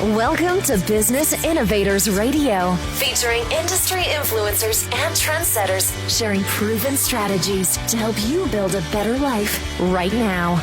Welcome to Business Innovators Radio, featuring industry influencers and trendsetters sharing proven strategies to help you build a better life right now.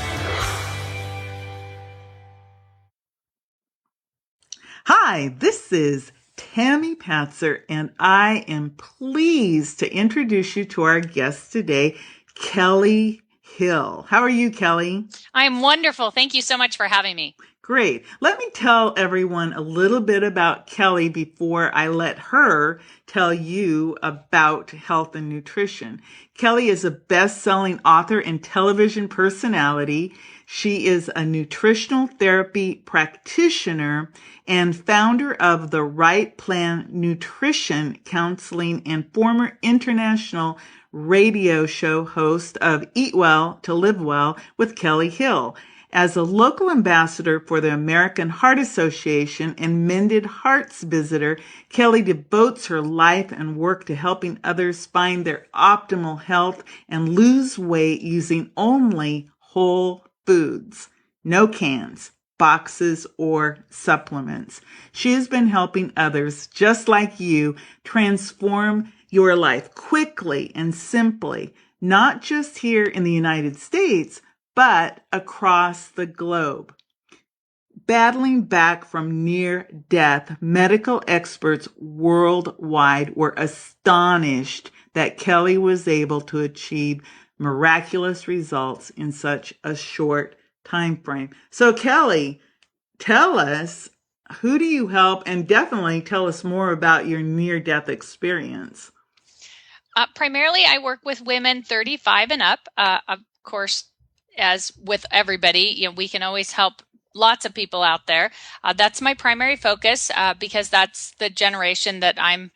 Hi, this is Tammy Patzer, and I am pleased to introduce you to our guest today, Kellie Hill. How are you, Kellie? I'm wonderful. Thank you so much for having me. Great. Let me tell everyone a little bit about Kellie before I let her tell you about health and nutrition. Kellie is a best-selling author and television personality. She is a nutritional therapy practitioner and founder of the Right Plan Nutrition Counseling and former international radio show host of Eat Well to Live Well with Kellie Hill. As a local ambassador for the American Heart Association and Mended Hearts visitor, Kellie devotes her life and work to helping others find their optimal health and lose weight using only whole foods, no cans, boxes, or supplements. She has been helping others just like you transform your life quickly and simply, not just here in the United States, but across the globe. Battling back from near death, medical experts worldwide were astonished that Kellie was able to achieve miraculous results in such a short time frame. So Kellie, tell us, who do you help? And definitely tell us more about your near-death experience. Primarily, I work with women 35 and up. Of course, as with everybody, we can always help lots of people out there. That's my primary focus because that's the generation that I'm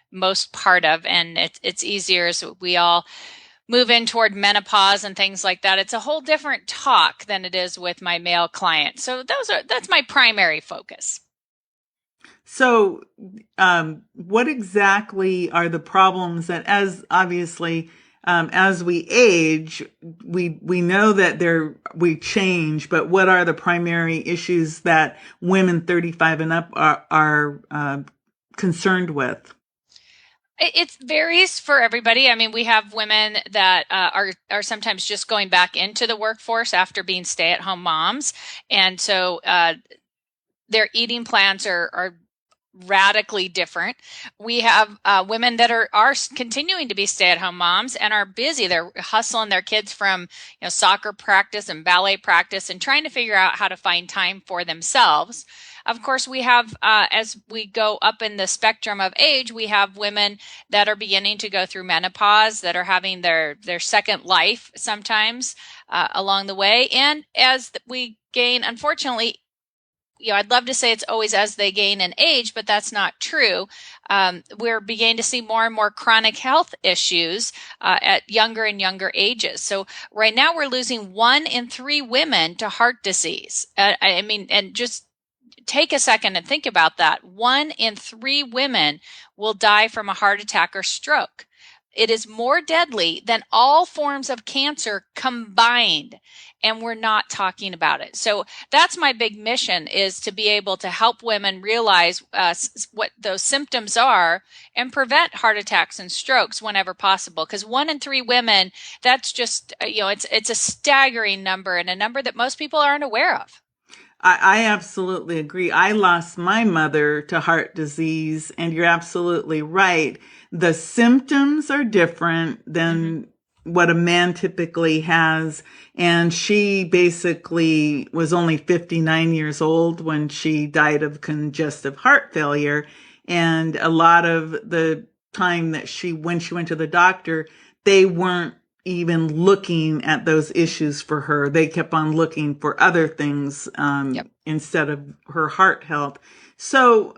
most part of, and it's easier as we all move in toward menopause and things like that. It's a whole different talk than it is with my male client. So that's my primary focus. So, what exactly are the problems that, as obviously, as we age, we know that we change, but what are the primary issues that women 35 and up are concerned with? It varies for everybody. I mean, we have women that are sometimes just going back into the workforce after being stay-at-home moms, and so their eating plans are radically different. We have women that are continuing to be stay-at-home moms and are busy. They're hustling their kids from soccer practice and ballet practice and trying to figure out how to find time for themselves. Of course, we have, as we go up in the spectrum of age, we have women that are beginning to go through menopause, that are having their second life sometimes along the way. And as we gain, unfortunately, I'd love to say it's always as they gain in age, but that's not true. We're beginning to see more and more chronic health issues at younger and younger ages. So right now we're losing 1 in 3 women to heart disease. And just take a second and think about that. 1 in 3 women will die from a heart attack or stroke. It is more deadly than all forms of cancer combined, and we're not talking about it. So that's my big mission, is to be able to help women realize what those symptoms are and prevent heart attacks and strokes whenever possible. Because 1 in 3 women, that's just, it's a staggering number, and a number that most people aren't aware of. I absolutely agree. I lost my mother to heart disease, and you're absolutely right. The symptoms are different than what a man typically has. And she basically was only 59 years old when she died of congestive heart failure. And a lot of the time that when she went to the doctor, they weren't even looking at those issues for her. They kept on looking for other things instead of her heart health. So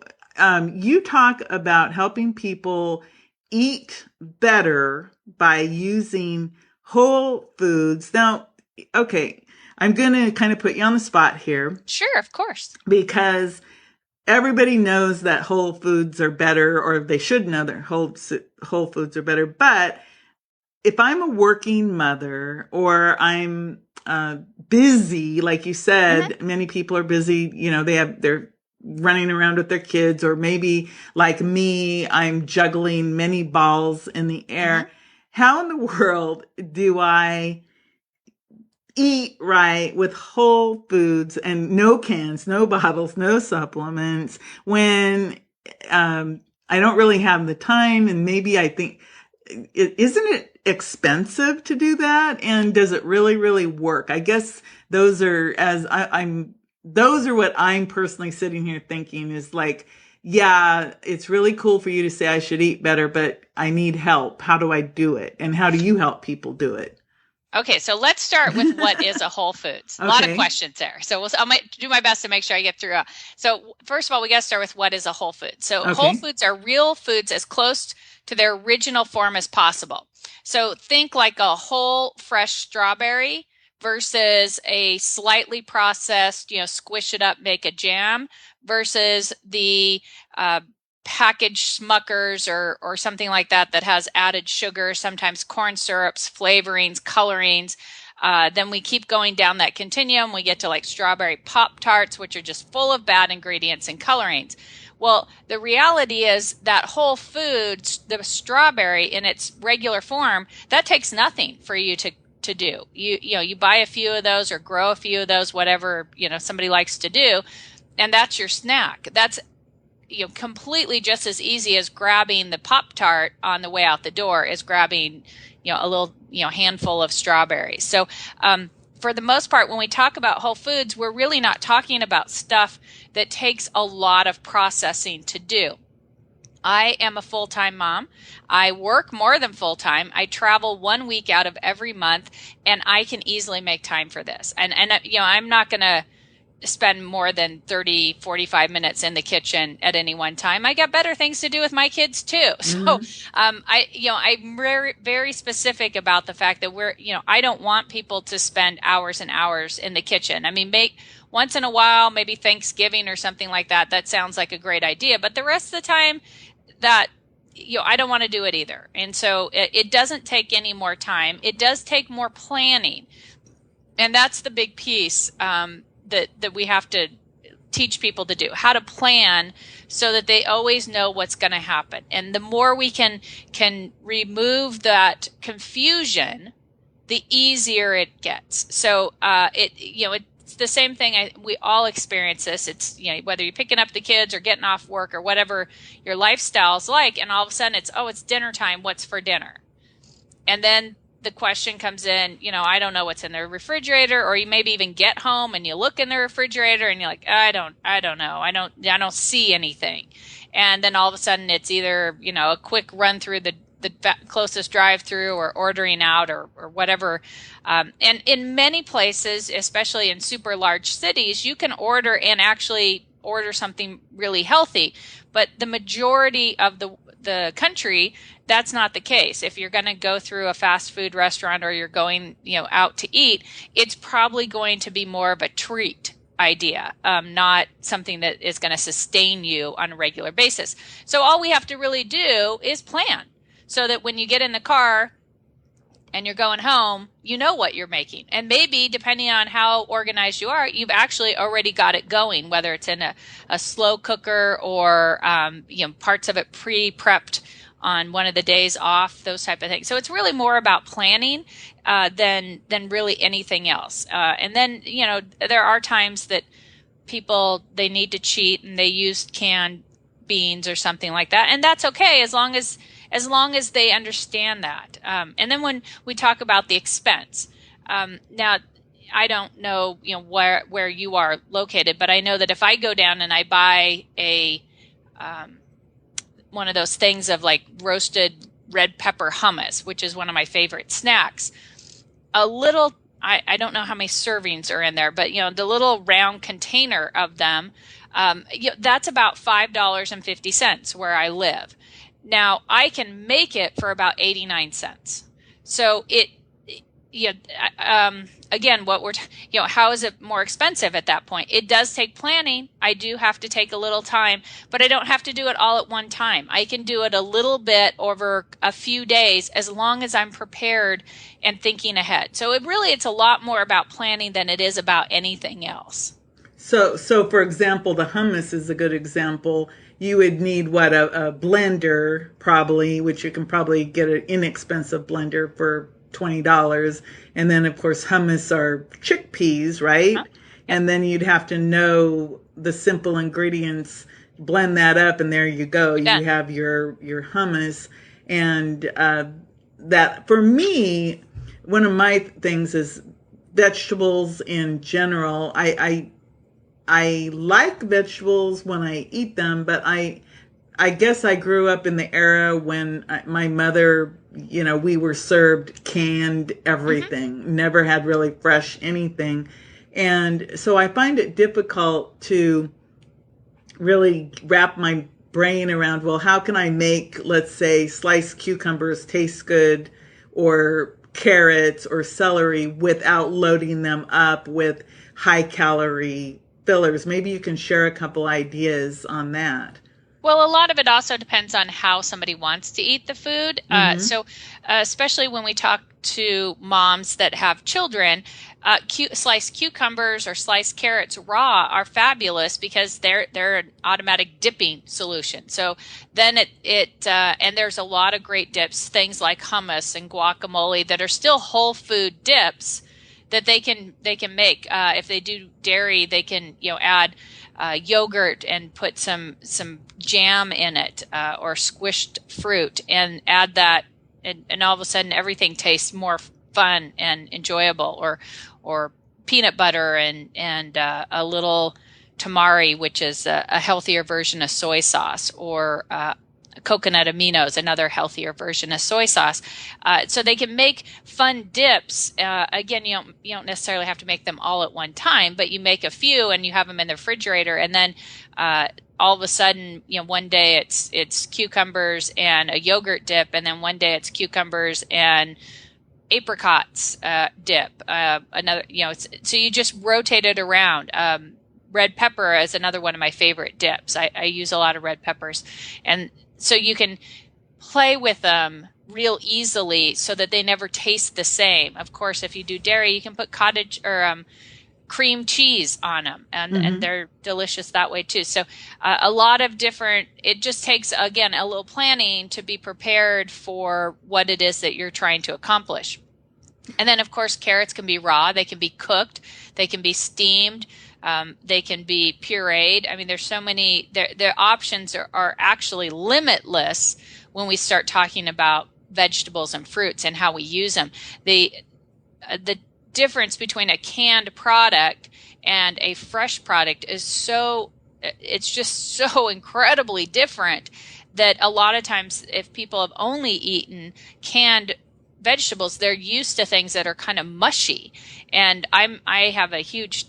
you talk about helping people eat better by using whole foods. Now, okay, I'm going to kind of put you on the spot here. Sure, of course. Because everybody knows that whole foods are better, or they should know that whole foods are better. But if I'm a working mother, or I'm busy, like you said, many people are busy, they have their running around with their kids, or maybe like me, I'm juggling many balls in the air. Mm-hmm. How in the world do I eat right with whole foods and no cans, no bottles, no supplements when I don't really have the time? And maybe I think, isn't it expensive to do that? And does it really, really work? I guess those are, those are what I'm personally sitting here thinking is like, yeah, it's really cool for you to say I should eat better, but I need help. How do I do it? And how do you help people do it? Okay, so let's start with what is a whole foods. A lot of questions there. So I might do my best to make sure I get through. So first of all, we got to start with what is a whole food. So whole foods are real foods as close to their original form as possible. So think like a whole fresh strawberry versus a slightly processed, squish it up, make a jam, versus the packaged Smuckers or something like that has added sugar, sometimes corn syrups, flavorings, colorings. Then we keep going down that continuum. We get to like strawberry Pop-Tarts, which are just full of bad ingredients and colorings. Well, the reality is that whole food, the strawberry in its regular form, that takes nothing for you to do. You buy a few of those or grow a few of those, whatever, somebody likes to do, and that's your snack. That's completely just as easy as grabbing the Pop-Tart on the way out the door as grabbing, a little, handful of strawberries. So, for the most part, when we talk about whole foods, we're really not talking about stuff that takes a lot of processing to do. I am a full-time mom. I work more than full-time. I travel 1 week out of every month, and I can easily make time for this. And I'm not going to spend more than 30, 45 minutes in the kitchen at any one time. I got better things to do with my kids too. So, I'm very, very specific about the fact that I don't want people to spend hours and hours in the kitchen. I mean, once in a while, maybe Thanksgiving or something like that. That sounds like a great idea, but the rest of the time that, I don't want to do it either. And so it doesn't take any more time. It does take more planning. And that's the big piece, that we have to teach people to do, how to plan so that they always know what's going to happen. And the more we can remove that confusion, the easier it gets. So it's the same thing. We all experience this. It's whether you're picking up the kids or getting off work or whatever your lifestyle's like, and all of a sudden it's dinner time. What's for dinner? And then the question comes in, I don't know what's in the refrigerator, or you maybe even get home and you look in the refrigerator and you're like, I don't know. I don't see anything. And then all of a sudden it's either, a quick run through the closest drive-through or ordering out or whatever. And in many places, especially in super large cities, you can order and actually order something really healthy. But the majority of the country, that's not the case. If you're going to go through a fast food restaurant or you're going, out to eat, it's probably going to be more of a treat idea, not something that is going to sustain you on a regular basis. So all we have to really do is plan so that when you get in the car and you're going home, you know what you're making. And maybe depending on how organized you are, you've actually already got it going, whether it's in a slow cooker or, parts of it pre-prepped on one of the days off, those type of things. So it's really more about planning than really anything else. And then, there are times that people, they need to cheat and they use canned beans or something like that. And that's okay as long as they understand that. And then when we talk about the expense, now I don't know, where you are located, but I know that if I go down and I buy one of those things of like roasted red pepper hummus, which is one of my favorite snacks, I don't know how many servings are in there, but the little round container of them, that's about $5.50 where I live. Now I can make it for about 89 cents. So again, how is it more expensive at that point? It does take planning. I do have to take a little time, but I don't have to do it all at one time. I can do it a little bit over a few days as long as I'm prepared and thinking ahead. So it's a lot more about planning than it is about anything else. So for example, the hummus is a good example. You would need what, a blender probably, which you can probably get an inexpensive blender for $20. And then of course hummus are chickpeas, Huh? right? Yep. And then you'd have to know the simple ingredients, blend that up, and there you go. You Done. have your hummus. And that for me, one of my things is vegetables in general. I like vegetables when I eat them, but I guess I grew up in the era when my mother, we were served canned Mm-hmm. everything, never had really fresh anything. And so I find it difficult to really wrap my brain around, well, how can I make, let's say, sliced cucumbers taste good, or carrots or celery, without loading them up with high calorie fillers? Maybe you can share a couple ideas on that. Well, a lot of it also depends on how somebody wants to eat the food. Mm-hmm. So, especially when we talk to moms that have children, sliced cucumbers or sliced carrots raw are fabulous because they're an automatic dipping solution. So then and there's a lot of great dips, things like hummus and guacamole that are still whole food dips that they can make. If they do dairy, they can add yogurt and put some jam in it, or squished fruit, and add that, and all of a sudden everything tastes more fun and enjoyable. Or peanut butter and a little tamari, which is a healthier version of soy sauce, or coconut aminos, another healthier version of soy sauce. So they can make fun dips. Again, you don't necessarily have to make them all at one time, but you make a few and you have them in the refrigerator, and then all of a sudden, one day it's cucumbers and a yogurt dip, and then one day it's cucumbers and apricots dip. Another, so you just rotate it around. Red pepper is another one of my favorite dips. I use a lot of red peppers, and so you can play with them real easily so that they never taste the same. Of course, if you do dairy, you can put cottage or cream cheese on them, and Mm-hmm. they're delicious that way too. So a lot of different, it just takes, again, a little planning to be prepared for what it is that you're trying to accomplish. And then, of course, carrots can be raw. They can be cooked. They can be steamed. They can be pureed. I mean, there's so many. Their options are actually limitless when we start talking about vegetables and fruits and how we use them. The difference between a canned product and a fresh product is it's just so incredibly different that a lot of times, if people have only eaten canned vegetables, they're used to things that are kind of mushy. And I have a huge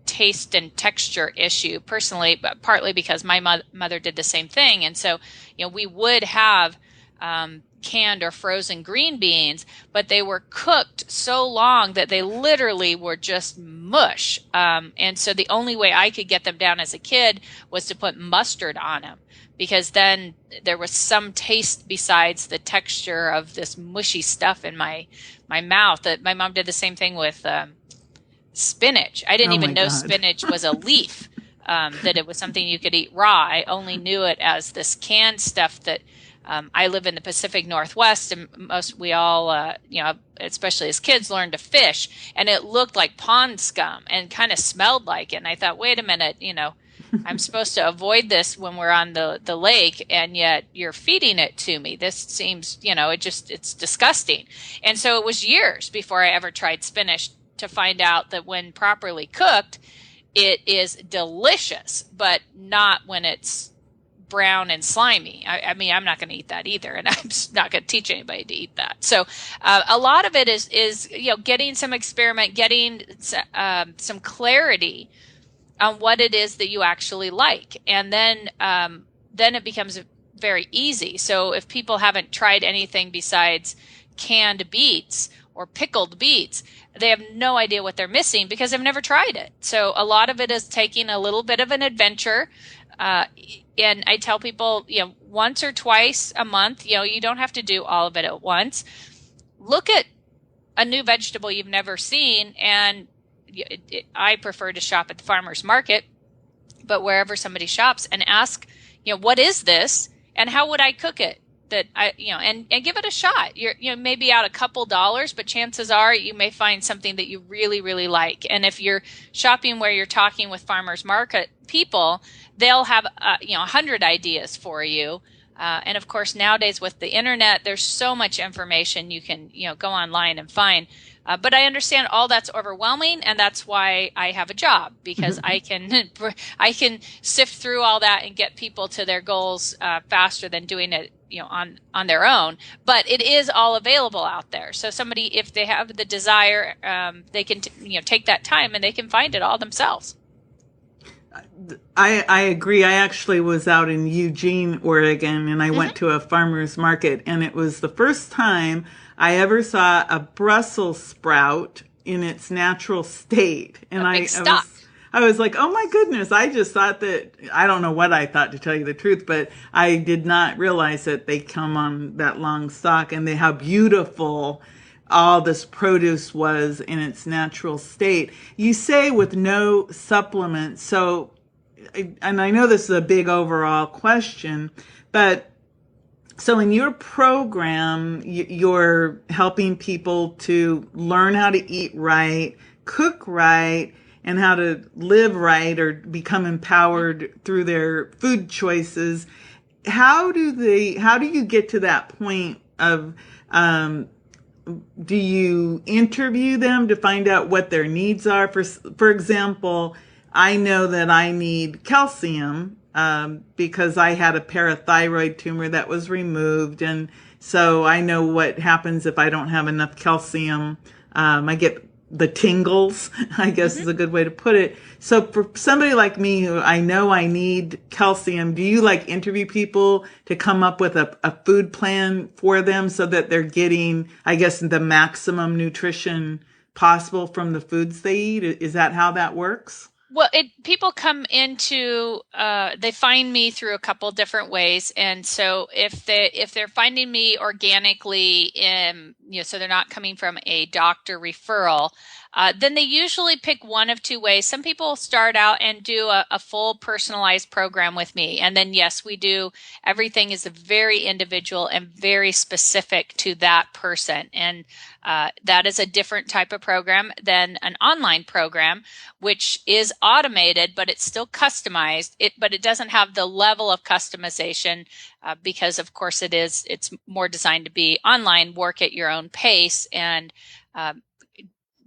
taste and texture issue personally, but partly because my mother did the same thing. And so, we would have canned or frozen green beans, but they were cooked so long that they literally were just mush. And so the only way I could get them down as a kid was to put mustard on them, because then there was some taste besides the texture of this mushy stuff in my mouth. That my mom did the same thing with spinach. I didn't Oh my even know God. spinach was a leaf, that it was something you could eat raw. I only knew it as this canned stuff that I live in the Pacific Northwest, and we all, especially as kids, learned to fish, and it looked like pond scum and kind of smelled like it. And I thought, wait a minute, I'm supposed to avoid this when we're on the lake, and yet you're feeding it to me. This seems, it's disgusting. And so it was years before I ever tried spinach to find out that when properly cooked, it is delicious, but not when it's brown and slimy. I mean, I'm not going to eat that either, and I'm just not going to teach anybody to eat that. So a lot of it is getting some experiment, getting some clarity on what it is that you actually like, and then it becomes very easy. So if people haven't tried anything besides canned beets or pickled beets, they have no idea what they're missing because they've never tried it. So a lot of it is taking a little bit of an adventure. And I tell people, once or twice a month, you don't have to do all of it at once. Look at a new vegetable you've never seen and I prefer to shop at the farmer's market, but wherever somebody shops, and ask, what is this and how would I cook it? That and give it a shot. You're maybe out a couple dollars, but chances are you may find something that you really, really like. And if you're shopping where you're talking with farmers market people, they'll have 100 ideas for you. And of course, nowadays with the internet, there's so much information you can go online and find. But I understand all that's overwhelming, and that's why I have a job, because I can sift through all that and get people to their goals faster than doing it on their own. But it is all available out there. So somebody, if they have the desire, they can take that time and they can find it all themselves. I agree. I actually was out in Eugene, Oregon, and I went to a farmer's market, and it was the first time I ever saw a Brussels sprout in its natural state. And I was like, oh my goodness, I just thought that, I don't know what I thought, to tell you the truth, but I did not realize that they come on that long stalk, and how beautiful all this produce was in its natural state. You say with no supplements. So, and I know this is a big overall question, but so in your program, you're helping people to learn how to eat right, cook right, and how to live right or become empowered through their food choices. How do you get to that point of, do you interview them to find out what their needs are? For example, I know that I need calcium because I had a parathyroid tumor that was removed. And so I know what happens if I don't have enough calcium. I get the tingles, I guess is a good way to put it. So for somebody like me who I know I need calcium, do you interview people to come up with a food plan for them so that they're getting, I guess, the maximum nutrition possible from the foods they eat? Is that how that works? Well, people come into, they find me through a couple different ways. And so if they're finding me organically, so they're not coming from a doctor referral, then they usually pick one of two ways. Some people start out and do a full personalized program with me. And then, yes, we do. Everything is very individual and very specific to that person. And that is a different type of program than an online program, which is automated, but it's still customized. But it doesn't have the level of customization because, of course, it's more designed to be online, work at your own pace, and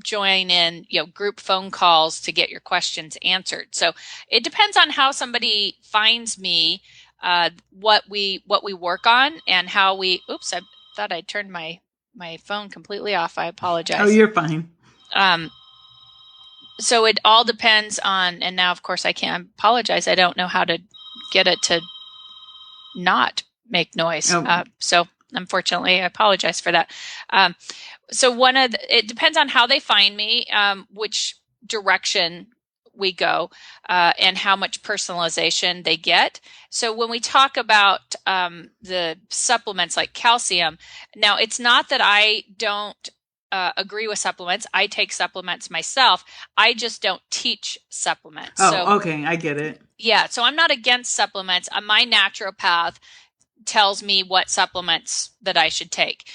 join in group phone calls to get your questions answered. So it depends on how somebody finds me, what we work on, and how we. Oops, I thought I turned my phone completely off. I apologize. Oh, you're fine. So it all depends on, and now of course I can't apologize. I don't know how to get it to not make noise. Oh. So unfortunately, I apologize for that. So it depends on how they find me, which direction we go, and how much personalization they get. So when we talk about the supplements like calcium, now it's not that I don't agree with supplements. I take supplements myself. I just don't teach supplements. Oh, okay. I get it. Yeah. So I'm not against supplements. My naturopath tells me what supplements that I should take.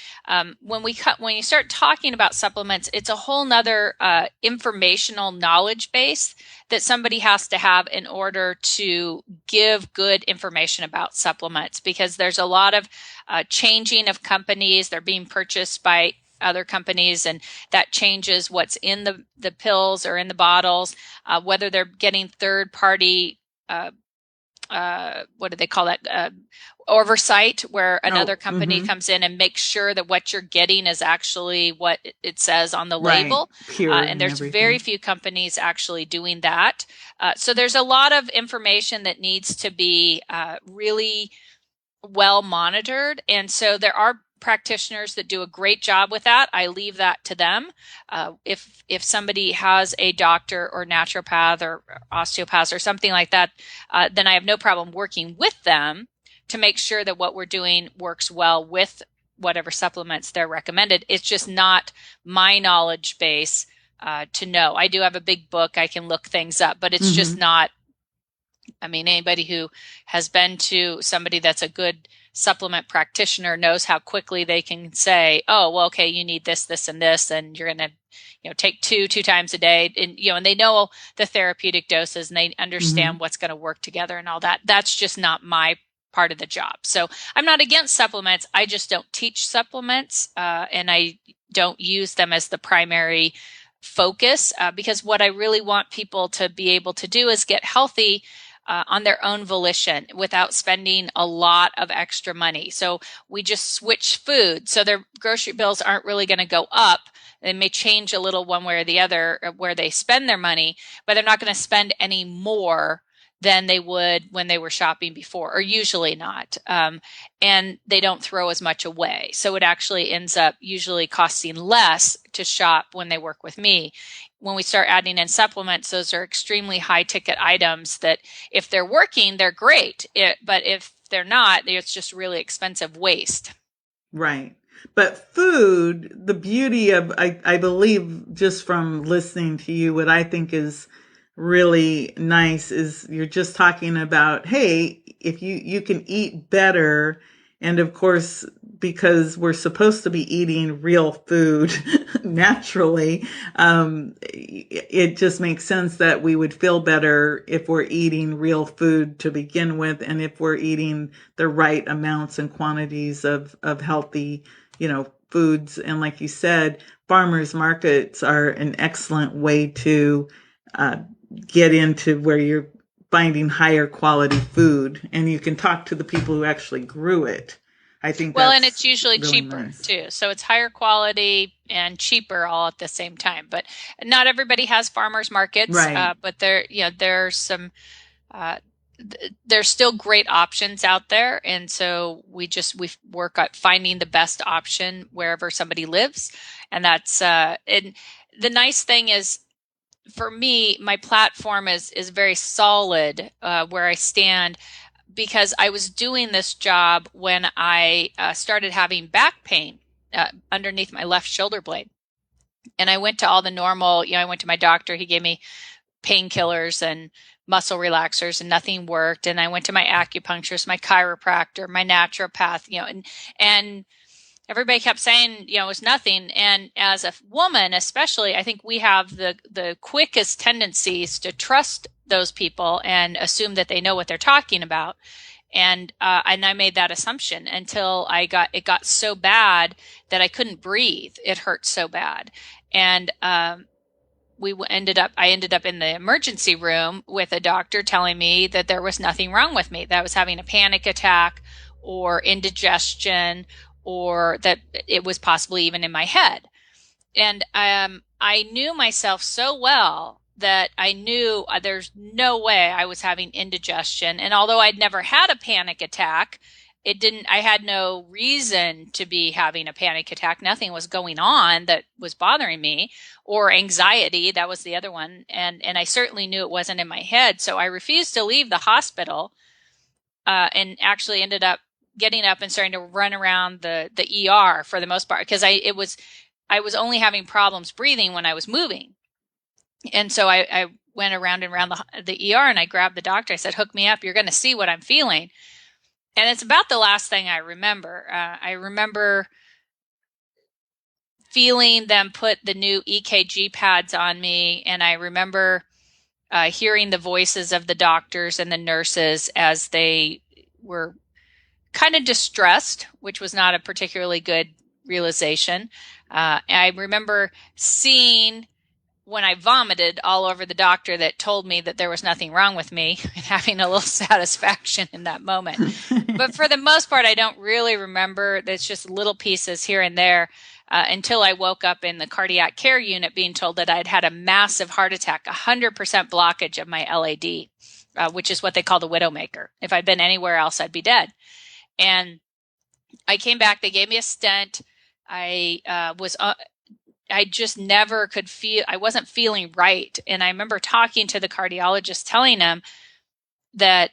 When you start talking about supplements, it's a whole nother informational knowledge base that somebody has to have in order to give good information about supplements, because there's a lot of changing of companies. They're being purchased by other companies, and that changes what's in the pills or in the bottles, whether they're getting third party what do they call that? Oversight, where another company comes in and makes sure that what you're getting is actually what it says on the label. Pure and there's very few companies actually doing that. So there's a lot of information that needs to be really well monitored. And so there are practitioners that do a great job with that. I leave that to them. If somebody has a doctor or naturopath or osteopath or something like that, then I have no problem working with them to make sure that what we're doing works well with whatever supplements they're recommended. It's just not my knowledge base to know. I do have a big book. I can look things up, but it's just not, I mean, anybody who has been to somebody that's a good supplement practitioner knows how quickly they can say, oh, well, okay, you need this, this, and this, and you're going to, take two times a day. And, and they know the therapeutic doses and they understand what's going to work together and all that. That's just not my part of the job. So I'm not against supplements. I just don't teach supplements, and I don't use them as the primary focus, because what I really want people to be able to do is get healthy on their own volition without spending a lot of extra money. So we just switch food. So their grocery bills aren't really going to go up. They may change a little one way or the other where they spend their money, but they're not going to spend any more than they would when they were shopping before, or usually not. And they don't throw as much away. So it actually ends up usually costing less to shop when they work with me. When we start adding in supplements, those are extremely high ticket items that if they're working, they're great. But if they're not, it's just really expensive waste. Right. But food, the beauty of, I believe, just from listening to you, what I think is really nice is you're just talking about, hey, if you can eat better. And of course, because we're supposed to be eating real food naturally, it just makes sense that we would feel better if we're eating real food to begin with, and if we're eating the right amounts and quantities of healthy, foods. And like you said, farmers markets are an excellent way to get into where you're finding higher quality food, and you can talk to the people who actually grew it. I think and it's usually really cheaper nice too. So it's higher quality and cheaper all at the same time. But not everybody has farmers markets, right. but there's some there's still great options out there, and so we work at finding the best option wherever somebody lives, and that's and the nice thing is, for me, my platform is very solid where I stand, because I was doing this job when I started having back pain underneath my left shoulder blade. And I went to all the normal, I went to my doctor. He gave me painkillers and muscle relaxers, and nothing worked. And I went to my acupuncturist, my chiropractor, my naturopath, and everybody kept saying, it was nothing. And as a woman, especially, I think we have the quickest tendencies to trust those people and assume that they know what they're talking about. And I made that assumption until it got so bad that I couldn't breathe. It hurt so bad. And I ended up in the emergency room with a doctor telling me that there was nothing wrong with me, that I was having a panic attack or indigestion, or that it was possibly even in my head. And I knew myself so well that I knew there's no way I was having indigestion. And although I'd never had a panic attack, I had no reason to be having a panic attack. Nothing was going on that was bothering me, or anxiety. That was the other one. And I certainly knew it wasn't in my head. So I refused to leave the hospital, and actually ended up getting up and starting to run around the ER for the most part, because I was only having problems breathing when I was moving. And so I went around and around the ER, and I grabbed the doctor. I said, hook me up. You're going to see what I'm feeling. And it's about the last thing I remember. I remember feeling them put the new EKG pads on me. And I remember hearing the voices of the doctors and the nurses as they were kind of distressed, which was not a particularly good realization. I remember seeing, when I vomited all over the doctor that told me that there was nothing wrong with me, and having a little satisfaction in that moment. But for the most part, I don't really remember. There's just little pieces here and there, until I woke up in the cardiac care unit being told that I'd had a massive heart attack, 100% blockage of my LAD, which is what they call the widowmaker. If I'd been anywhere else, I'd be dead. And I came back. They gave me a stent. I just never could feel, I wasn't feeling right. And I remember talking to the cardiologist, telling him that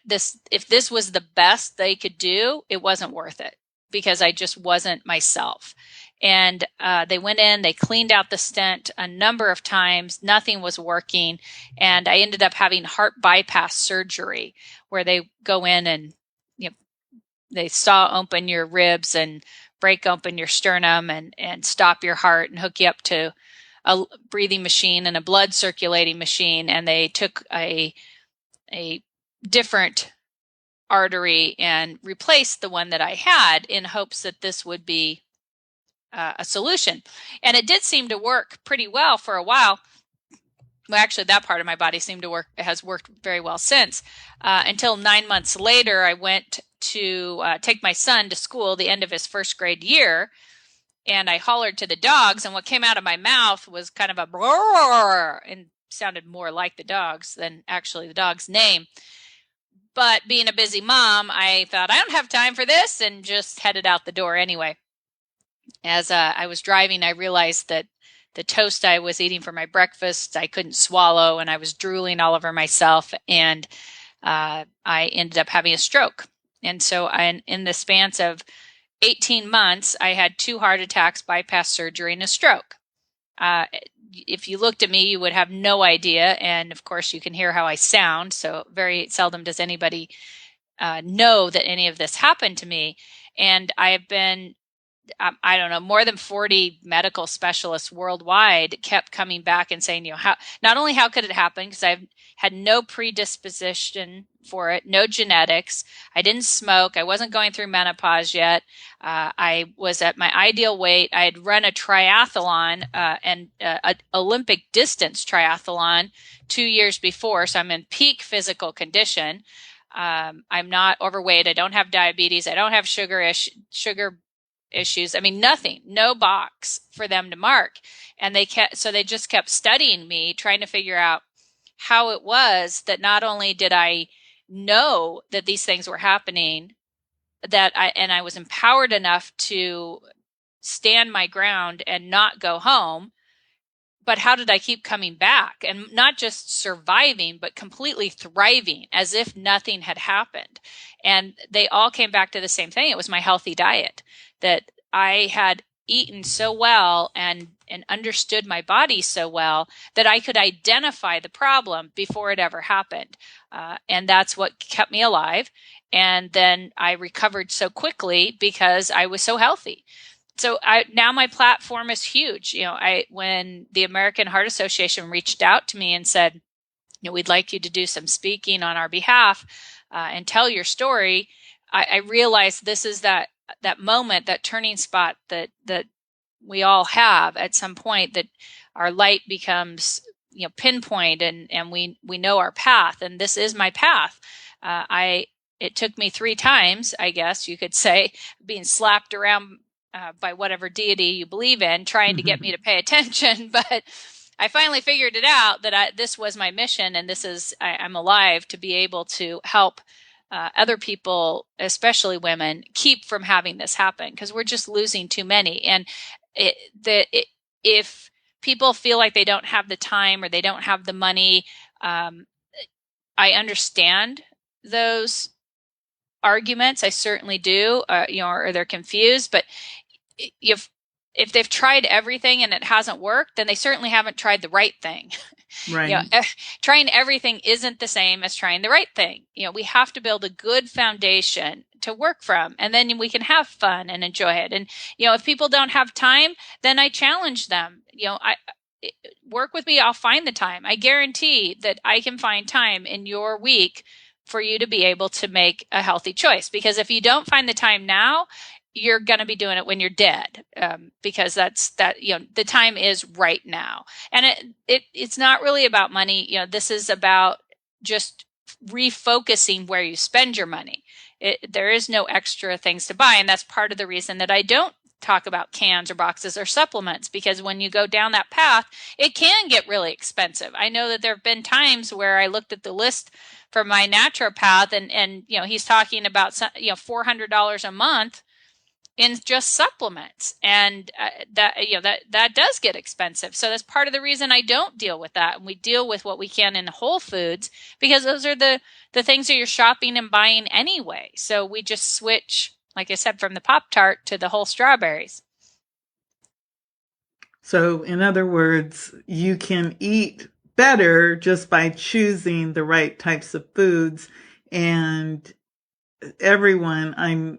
if this was the best they could do, it wasn't worth it, because I just wasn't myself. And they went in, they cleaned out the stent a number of times. Nothing was working. And I ended up having heart bypass surgery, where they go in and, they saw open your ribs and break open your sternum and stop your heart and hook you up to a breathing machine and a blood circulating machine. And they took a different artery and replaced the one that I had in hopes that this would be a solution. And it did seem to work pretty well for a while. Well, actually, that part of my body has worked very well since, until 9 months later, I went to take my son to school, the end of his first grade year, and I hollered to the dogs, and what came out of my mouth was kind of a roar, and sounded more like the dogs than actually the dog's name. But being a busy mom, I thought, I don't have time for this, and just headed out the door anyway. As I was driving, I realized that the toast I was eating for my breakfast, I couldn't swallow, and I was drooling all over myself, and I ended up having a stroke. And so in the span of 18 months, I had 2 heart attacks, bypass surgery, and a stroke. If you looked at me, you would have no idea. And of course, you can hear how I sound. So very seldom does anybody know that any of this happened to me. And I have been, I don't know, more than 40 medical specialists worldwide kept coming back and saying, not only how could it happen, because I've had no predisposition for it, no genetics. I didn't smoke. I wasn't going through menopause yet. I was at my ideal weight. I had run a triathlon and an Olympic distance triathlon 2 years before. So I'm in peak physical condition. I'm not overweight. I don't have diabetes. I don't have sugar issues. I mean, nothing, no box for them to mark. And they just kept studying me, trying to figure out how it was that not only did I know that these things were happening, and I was empowered enough to stand my ground and not go home, but how did I keep coming back and not just surviving, but completely thriving as if nothing had happened? And they all came back to the same thing. It was my healthy diet, that I had eaten so well and understood my body so well that I could identify the problem before it ever happened. And that's what kept me alive. And then I recovered so quickly because I was so healthy. So now my platform is huge. When the American Heart Association reached out to me and said, we'd like you to do some speaking on our behalf and tell your story, I realized this is that moment, that turning spot that we all have at some point, that our light becomes pinpoint and we know our path, and this is my path. It took me 3 times, I guess you could say, being slapped around by whatever deity you believe in, trying to get me to pay attention. But I finally figured it out that this was my mission, and I'm alive to be able to help other people, especially women, keep from having this happen, because we're just losing too many. And if people feel like they don't have the time or they don't have the money, I understand those arguments. I certainly do, or they're confused. But if they've tried everything and it hasn't worked, then they certainly haven't tried the right thing. Right. Trying everything isn't the same as trying the right thing. We have to build a good foundation to work from, and then we can have fun and enjoy it. And, if people don't have time, then I challenge them. Work with me. I'll find the time. I guarantee that I can find time in your week for you to be able to make a healthy choice. Because if you don't find the time now, you're going to be doing it when you're dead, because the time is right now. And it's not really about money. This is about just refocusing where you spend your money. There is no extra things to buy. And that's part of the reason that I don't talk about cans or boxes or supplements, because when you go down that path, it can get really expensive. I know that there have been times where I looked at the list for my naturopath and he's talking about $400 a month in just supplements, and that does get expensive. So that's part of the reason I don't deal with that, and we deal with what we can in Whole Foods, because those are the things that you're shopping and buying anyway. So we just switch, like I said, from the Pop-Tart to the whole strawberries. So, in other words, you can eat better just by choosing the right types of foods. And everyone,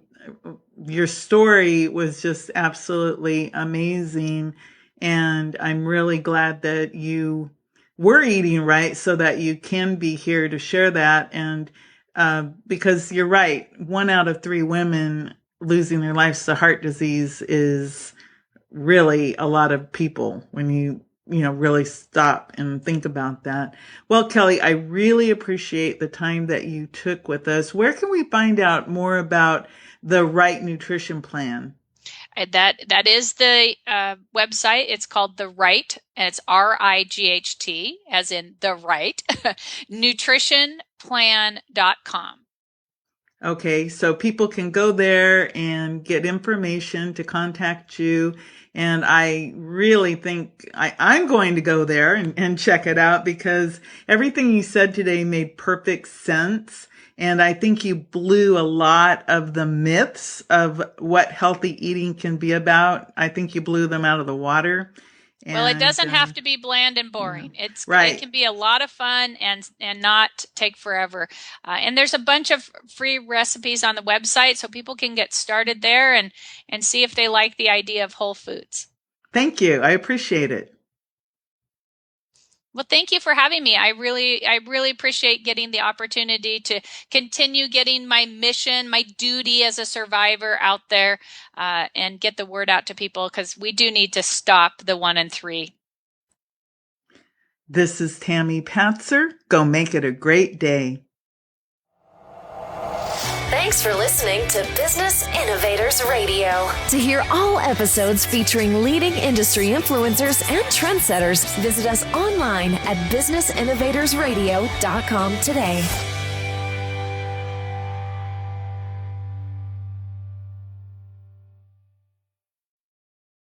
your story was just absolutely amazing. And I'm really glad that you were eating right so that you can be here to share that. And because you're right, 1 out of 3 women losing their lives to heart disease is really a lot of people when you really stop and think about that. Well, Kellie, I really appreciate the time that you took with us. Where can we find out more about the Right Nutrition Plan? That is the website. It's called The Right, and it's RIGHT, as in the right, nutritionplan.com. Okay, so people can go there and get information to contact you. And I really think I'm going to go there and check it out because everything you said today made perfect sense. And I think you blew a lot of the myths of what healthy eating can be about. I think you blew them out of the water. Well, it doesn't have to be bland and boring. It's right. It can be a lot of fun and not take forever. And there's a bunch of free recipes on the website, so people can get started there and see if they like the idea of whole foods. Thank you. I appreciate it. Well, thank you for having me. I really appreciate getting the opportunity to continue getting my mission, my duty as a survivor out there, and get the word out to people, because we do need to stop the 1 in 3. This is Tammy Patzer. Go make it a great day. Thanks for listening to Business Innovators Radio. To hear all episodes featuring leading industry influencers and trendsetters, visit us online at businessinnovatorsradio.com today.